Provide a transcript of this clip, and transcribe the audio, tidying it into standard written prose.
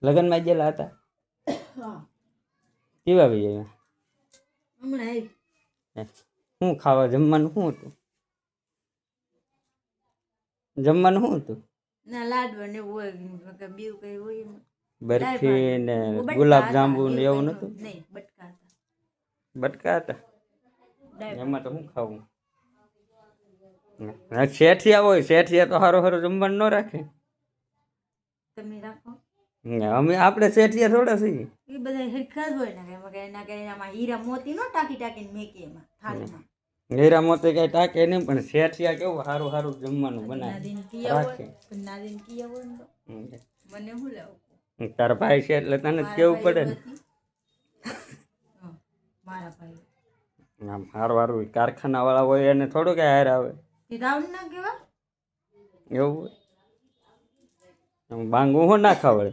લગ્નમાં ગયેલા હતા? હા કેવા ભાઈ આવ્યા? હમણાં આવી. શું ખાવા જમવાનું શું હતું? જમવાનું શું હતું? ના લાડવા ને એવું હોય કે બીજું કઈ હોય એમાં. બરફી ને ગુલાબ જાંબુ ને એવું નતું? નહીં બટકા હતા. બટકા હતા? દાળ એમાં તો શું ખાવું? શેઠિયા હોય, શેઠિયા તો સારું સારું જમવાનું ન રાખે. તમે રાખો. અમે આપણે શેઠિયા થોડા છીએ. એ બધા હિરખા જ હોય ને એમાં કઈ ના કઈ એમાં હીરા મોતી નો ટાંકી ટાંકીને મેકી એમાં થાળીમાં. હીરા મોતી કઈ ટાકે નહીં, પણ શેઠિયા કેવું સારું સારું જમવાનું બનાવે નાદીન કિયા રાખે. હોય નાદીન કિયા હોય ને તો મને શું લાવું? તારા ભાઈ છે એટલે તને જ કેવું પડે ને. મારા ભાઈ આમ સારું સારું કારખાના વાળા હોય એને થોડું કઈ હાર આવે. રાઉન્ડ ના કેવા એવું હોય બાંગું હું ના ખાવડે.